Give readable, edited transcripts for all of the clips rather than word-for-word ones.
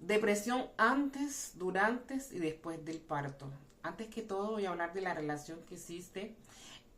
Depresión antes, durante y después del parto. Antes que todo voy a hablar de la relación que existe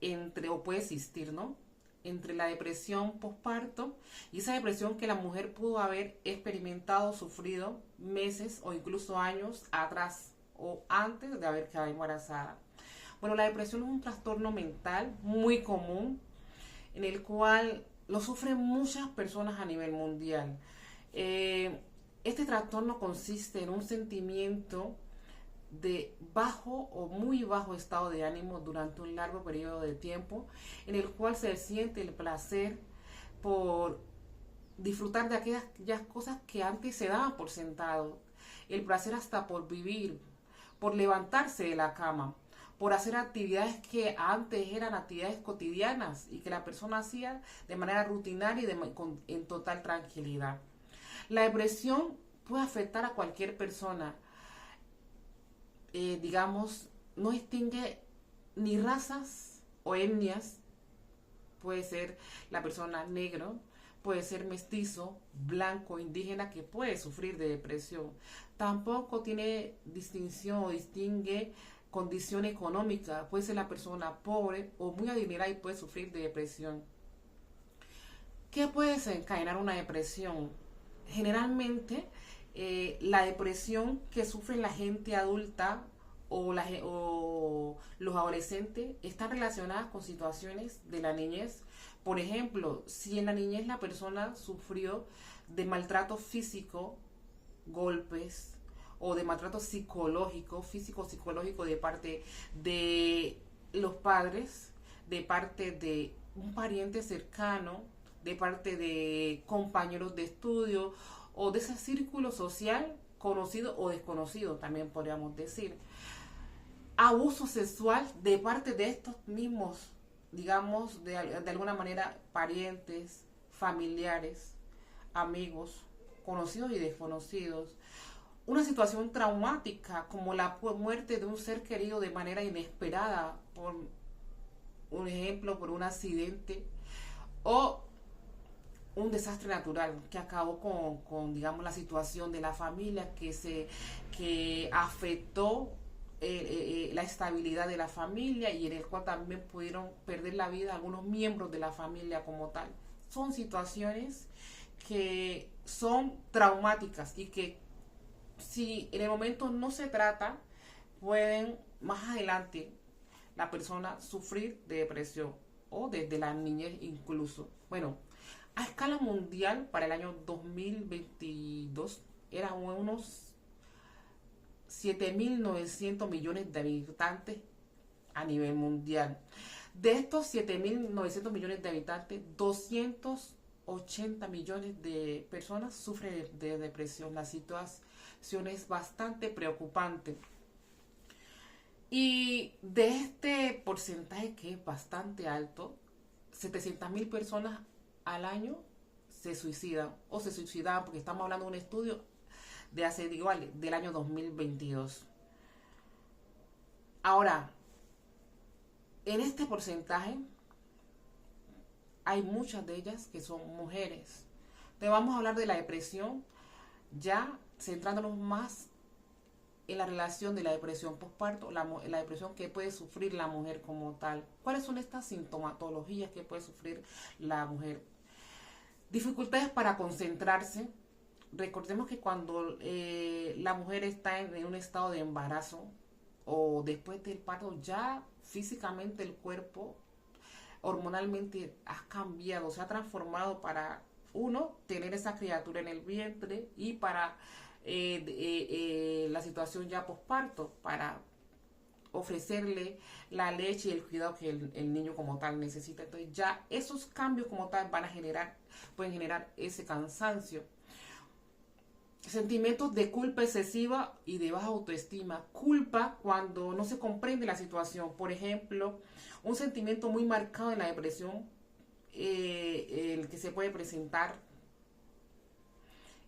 entre, o puede existir, ¿no? Entre la depresión postparto y esa depresión que la mujer pudo haber experimentado, sufrido meses o incluso años atrás o antes de haber quedado embarazada. Bueno, la depresión es un trastorno mental muy común en el cual lo sufren muchas personas a nivel mundial. Eh, este trastorno consiste en un sentimiento de bajo o muy bajo estado de ánimo durante un largo periodo de tiempo, en el cual se siente el placer por disfrutar de aquellas cosas que antes se daban por sentado, el placer hasta por vivir, por levantarse de la cama, por hacer actividades que antes eran actividades cotidianas y que la persona hacía de manera rutinaria y en total tranquilidad. La depresión puede afectar a cualquier persona, digamos, no distingue ni razas o etnias, puede ser la persona negro, puede ser mestizo, blanco, indígena que puede sufrir de depresión. Tampoco tiene distinción o distingue condición económica, puede ser la persona pobre o muy adinerada y puede sufrir de depresión. ¿Qué puede desencadenar una depresión? Generalmente la depresión que sufre la gente adulta o los adolescentes están relacionadas con situaciones de la niñez. Por ejemplo, si en la niñez la persona sufrió de maltrato físico, golpes, o de maltrato psicológico, físico psicológico de parte de los padres, de parte de un pariente cercano, de parte de compañeros de estudio o de ese círculo social conocido o desconocido, también podríamos decir. Abuso sexual de parte de estos mismos, digamos, de alguna manera, parientes, familiares, amigos, conocidos y desconocidos. Una situación traumática como la muerte de un ser querido de manera inesperada, por un ejemplo, por un accidente o un desastre natural que acabó digamos, la situación de la familia, que afectó la estabilidad de la familia y en el cual también pudieron perder la vida algunos miembros de la familia como tal. Son situaciones que son traumáticas y que si en el momento no se trata, pueden más adelante la persona sufrir de depresión o desde la niñez incluso. Bueno, a escala mundial para el año 2022 eran unos 7.900 millones de habitantes a nivel mundial. De estos 7.900 millones de habitantes, 280 millones de personas sufren de depresión. La situación es bastante preocupante. Y de este porcentaje que es bastante alto, 700.000 personas al año se suicidan o se suicidaban, porque estamos hablando de un estudio de hace, igual, del año 2022. Ahora, en este porcentaje hay muchas de ellas que son mujeres. Entonces vamos a hablar de la depresión, ya centrándonos más en la relación de la depresión postparto, la depresión que puede sufrir la mujer como tal. ¿Cuáles son estas sintomatologías que puede sufrir la mujer? Dificultades para concentrarse. Recordemos que cuando la mujer está en un estado de embarazo o después del parto, ya físicamente el cuerpo hormonalmente ha cambiado, se ha transformado para uno tener esa criatura en el vientre y para la situación ya posparto, para ofrecerle la leche y el cuidado que el niño como tal necesita. Entonces ya esos cambios como tal pueden generar ese cansancio. Sentimientos de culpa excesiva y de baja autoestima. Culpa cuando no se comprende la situación. Por ejemplo, un sentimiento muy marcado en la depresión, el que se puede presentar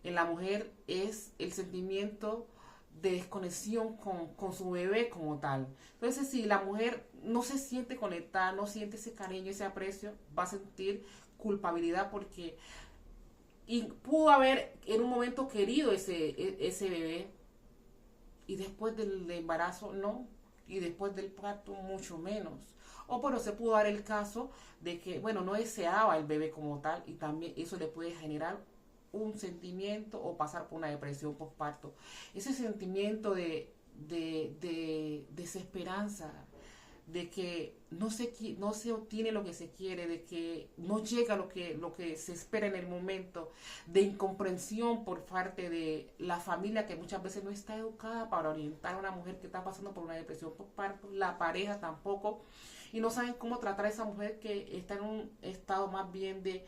en la mujer, es el sentimiento de desconexión con su bebé como tal. Entonces, si la mujer no se siente conectada, no siente ese cariño, ese aprecio, va a sentir culpabilidad porque y pudo haber en un momento querido ese bebé, y después del embarazo no, y después del parto mucho menos. O pero se pudo dar el caso de que, bueno, no deseaba el bebé como tal, y también eso le puede generar un sentimiento o pasar por una depresión postparto. Ese sentimiento de desesperanza, de que no se obtiene lo que se quiere, de que no llega lo que se espera en el momento, de incomprensión por parte de la familia, que muchas veces no está educada para orientar a una mujer que está pasando por una depresión postparto, la pareja tampoco, y no saben cómo tratar a esa mujer que está en un estado más bien de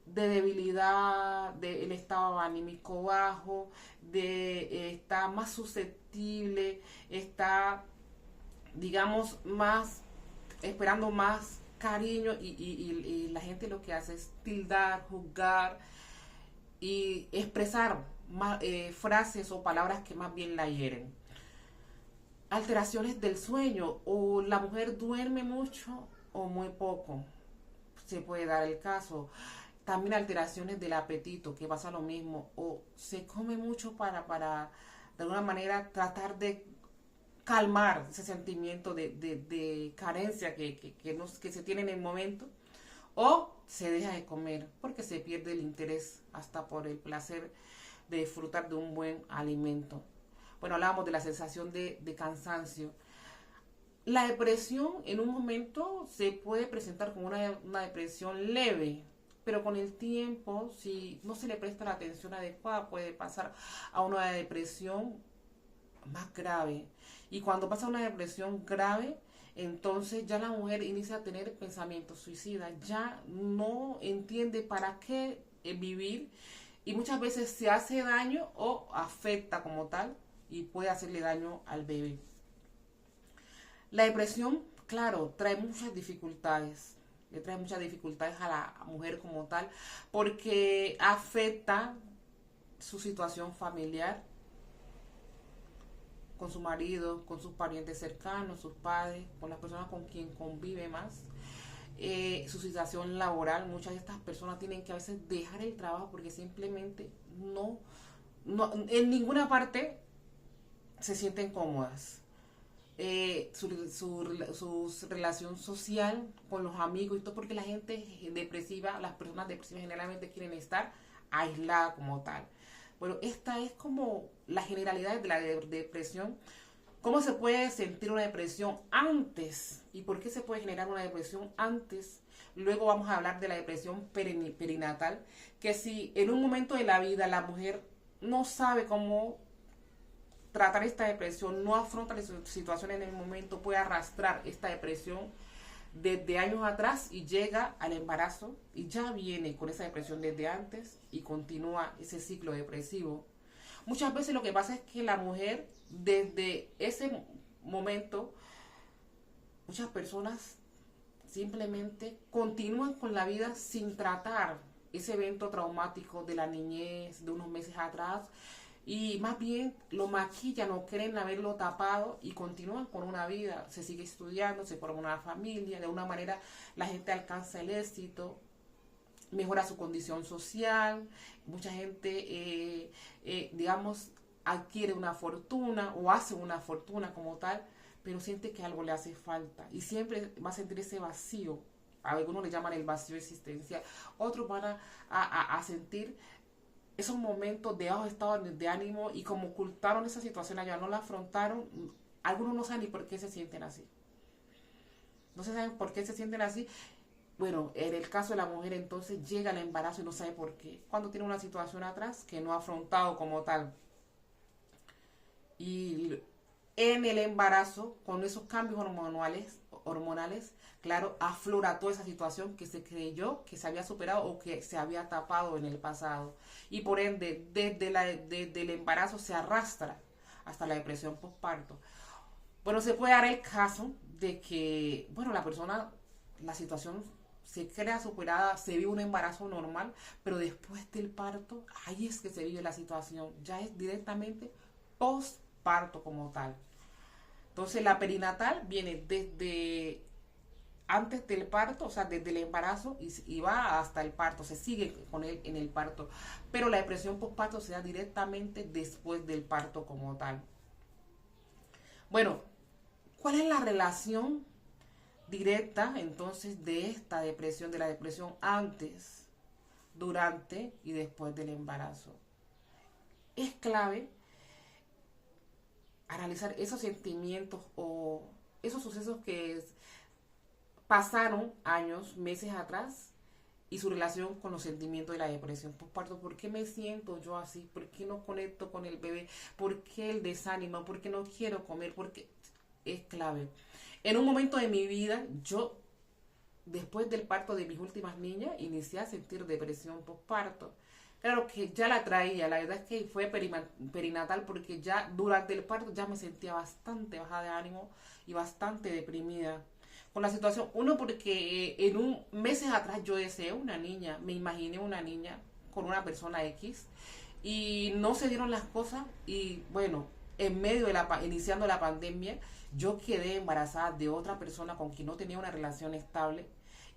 debilidad, del estado anímico bajo, está más susceptible, está, digamos, más esperando más cariño, y la gente lo que hace es tildar, juzgar y expresar frases o palabras que más bien la hieren. Alteraciones del sueño, o la mujer duerme mucho o muy poco, se puede dar el caso. También alteraciones del apetito, que pasa lo mismo, o se come mucho para de alguna manera tratar de calmar ese sentimiento de carencia que se tiene en el momento, o se deja de comer porque se pierde el interés hasta por el placer de disfrutar de un buen alimento. Bueno, hablábamos de la sensación de cansancio. La depresión en un momento se puede presentar como una depresión leve, pero con el tiempo, si no se le presta la atención adecuada, puede pasar a una depresión más grave. Y cuando pasa una depresión grave, entonces ya la mujer inicia a tener pensamientos suicidas, ya no entiende para qué vivir, y muchas veces se hace daño o afecta como tal y puede hacerle daño al bebé. La depresión, claro, trae muchas dificultades, le trae muchas dificultades a la mujer como tal, porque afecta su situación familiar, con su marido, con sus parientes cercanos, sus padres, con las personas con quien convive más. Su situación laboral, muchas de estas personas tienen que a veces dejar el trabajo porque simplemente en ninguna parte se sienten cómodas. Su relación social con los amigos y todo, porque la gente depresiva, las personas depresivas generalmente quieren estar aisladas como tal. Bueno, esta es como la generalidad de la depresión. ¿Cómo se puede sentir una depresión antes? ¿Y por qué se puede generar una depresión antes? Luego vamos a hablar de la depresión perinatal, que si en un momento de la vida la mujer no sabe cómo tratar esta depresión, no afronta la situación en el momento, puede arrastrar esta depresión desde años atrás y llega al embarazo y ya viene con esa depresión desde antes y continúa ese ciclo depresivo. Muchas veces lo que pasa es que la mujer desde ese momento, muchas personas simplemente continúan con la vida sin tratar ese evento traumático de la niñez de unos meses atrás, y más bien lo maquillan o creen haberlo tapado y continúan con una vida, se sigue estudiando, se forma una familia, de una manera la gente alcanza el éxito, mejora su condición social, mucha gente, digamos, adquiere una fortuna o hace una fortuna como tal, pero siente que algo le hace falta y siempre va a sentir ese vacío. A algunos le llaman el vacío existencial, otros van a sentir esos momentos de bajo estado de ánimo, y como ocultaron esa situación allá, no la afrontaron, algunos no saben ni por qué se sienten así. No se saben por qué se sienten así. Bueno, en el caso de la mujer, entonces llega el embarazo y no sabe por qué, cuando tiene una situación atrás que no ha afrontado como tal. Y en el embarazo, con esos cambios hormonales, claro, aflora toda esa situación que se creyó que se había superado o que se había tapado en el pasado. Y por ende, desde el embarazo se arrastra hasta la depresión postparto. Bueno, se puede dar el caso de que, bueno, la situación se crea superada, se vive un embarazo normal, pero después del parto, ahí es que se vive la situación, ya es directamente postparto como tal. Entonces la perinatal viene desde antes del parto, o sea, desde el embarazo y va hasta el parto, se sigue con él en el parto, pero la depresión postparto se da directamente después del parto como tal. Bueno, ¿cuál es la relación directa entonces de esta depresión, de la depresión antes, durante y después del embarazo? Es clave analizar esos sentimientos o esos sucesos que pasaron años, meses atrás y su relación con los sentimientos de la depresión postparto. ¿Por qué me siento yo así? ¿Por qué no conecto con el bebé? ¿Por qué el desánimo? ¿Por qué no quiero comer? Porque es clave. En un momento de mi vida, yo, después del parto de mis últimas niñas, inicié a sentir depresión postparto. Claro que ya la traía, la verdad es que fue perinatal porque ya durante el parto ya me sentía bastante baja de ánimo y bastante deprimida con la situación. Uno, porque en un meses atrás yo deseé una niña, me imaginé una niña con una persona X y no se dieron las cosas y bueno, en medio de iniciando la pandemia, yo quedé embarazada de otra persona con quien no tenía una relación estable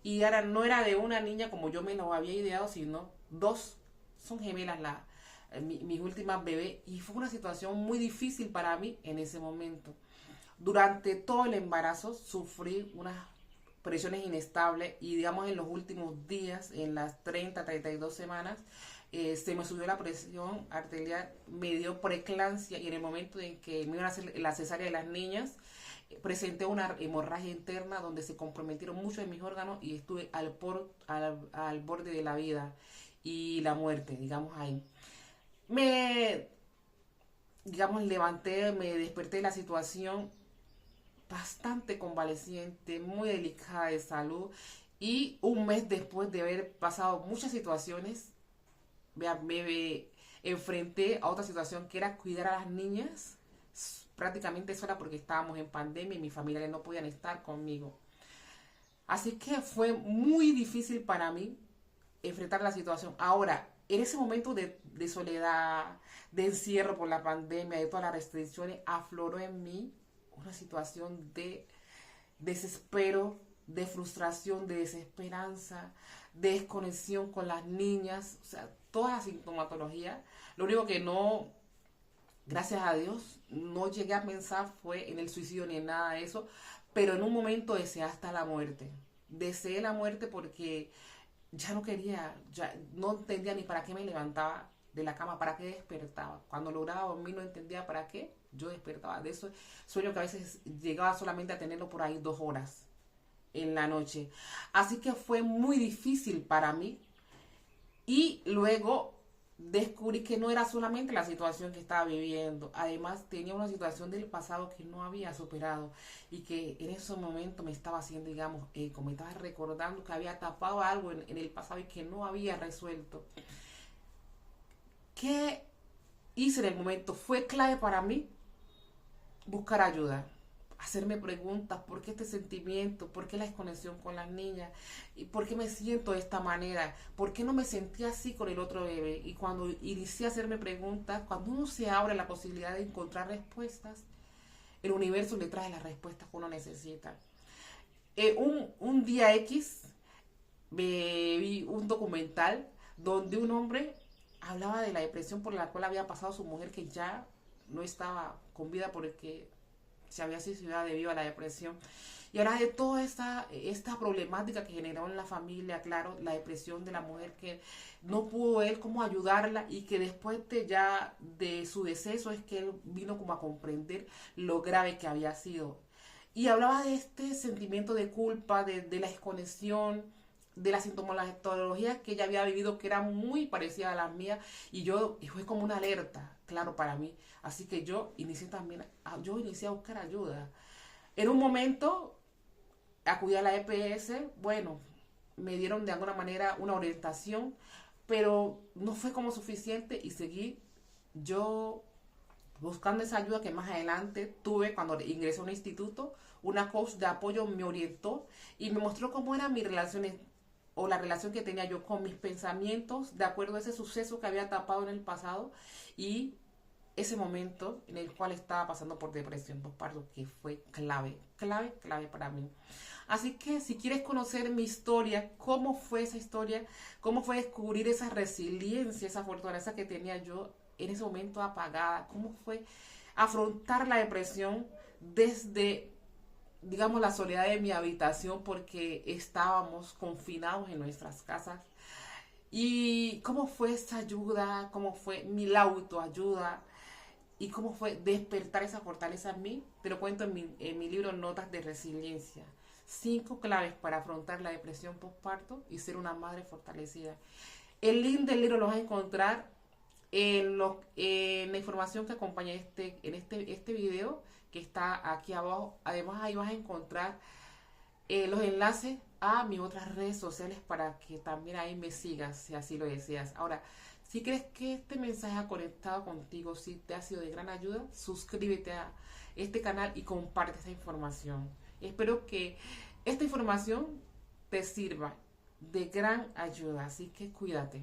y ahora no era de una niña como yo me lo había ideado, sino dos, son gemelas mis últimas bebés y fue una situación muy difícil para mí en ese momento. Durante todo el embarazo sufrí unas presiones inestables y digamos en los últimos días, en las 32 semanas, se me subió la presión arterial, me dio preeclampsia y en el momento en que me iban a hacer la cesárea de las niñas, presenté una hemorragia interna donde se comprometieron muchos de mis órganos y estuve al borde de la vida y la muerte, digamos ahí. Me, digamos, levanté, me desperté de la situación bastante convaleciente, muy delicada de salud y un mes después de haber pasado muchas situaciones, me enfrenté a otra situación que era cuidar a las niñas prácticamente sola porque estábamos en pandemia y mis familiares no podían estar conmigo. Así que fue muy difícil para mí enfrentar la situación. Ahora, en ese momento de soledad, de encierro por la pandemia, de todas las restricciones, afloró en mí una situación de desespero, de frustración, de desesperanza, de desconexión con las niñas, o sea, toda la sintomatología. Lo único que no, gracias a Dios, no llegué a pensar fue en el suicidio ni en nada de eso, pero en un momento deseé hasta la muerte. Deseé la muerte porque ya no quería, ya no entendía ni para qué me levantaba de la cama, para qué despertaba. Cuando lograba dormir no entendía para qué yo despertaba. De eso sueño que a veces llegaba solamente a tenerlo por ahí 2 horas en la noche. Así que fue muy difícil para mí y luego descubrí que no era solamente la situación que estaba viviendo, además tenía una situación del pasado que no había superado y que en ese momento me estaba haciendo, digamos, como me estaba recordando que había tapado algo en el pasado y que no había resuelto. ¿Qué hice en el momento? Fue clave para mí buscar ayuda, hacerme preguntas, ¿por qué este sentimiento? ¿Por qué la desconexión con las niñas? ¿Y por qué me siento de esta manera? ¿Por qué no me sentía así con el otro bebé? Y cuando inicié a hacerme preguntas, cuando uno se abre la posibilidad de encontrar respuestas, el universo le trae las respuestas que uno necesita. Un día X vi un documental donde un hombre hablaba de la depresión por la cual había pasado su mujer que ya no estaba con vida porque se había suicidado debido a la depresión. Y ahora de toda esta problemática que generó en la familia, claro, la depresión de la mujer que no pudo él como ayudarla y que después de su deceso es que él vino como a comprender lo grave que había sido. Y hablaba de este sentimiento de culpa, de la desconexión, de la sintomatología que ella había vivido, que era muy parecida a las mías, y fue como una alerta, claro, para mí. Así que yo inicié a buscar ayuda. En un momento acudí a la EPS, bueno, me dieron de alguna manera una orientación, pero no fue como suficiente y seguí yo buscando esa ayuda que más adelante tuve cuando ingresé a un instituto. Una coach de apoyo me orientó y me mostró cómo eran mis relaciones o la relación que tenía yo con mis pensamientos de acuerdo a ese suceso que había tapado en el pasado y ese momento en el cual estaba pasando por depresión postparto, que fue clave para mí. Así que si quieres conocer mi historia, cómo fue esa historia, cómo fue descubrir esa resiliencia, esa fortaleza que tenía yo en ese momento apagada, cómo fue afrontar la depresión desde, digamos, la soledad de mi habitación porque estábamos confinados en nuestras casas. Y cómo fue esa ayuda, cómo fue mi autoayuda y cómo fue despertar esa fortaleza en mí. Te lo cuento en mi libro Notas de Resiliencia. 5 claves para afrontar la depresión postparto y ser una madre fortalecida. El link del libro lo vas a encontrar en la información que acompaña este video que está aquí abajo. Además ahí vas a encontrar los enlaces a mis otras redes sociales para que también ahí me sigas si así lo deseas. Ahora, si crees que este mensaje ha conectado contigo, si te ha sido de gran ayuda, suscríbete a este canal y comparte esta información. Espero que esta información te sirva de gran ayuda, así que cuídate.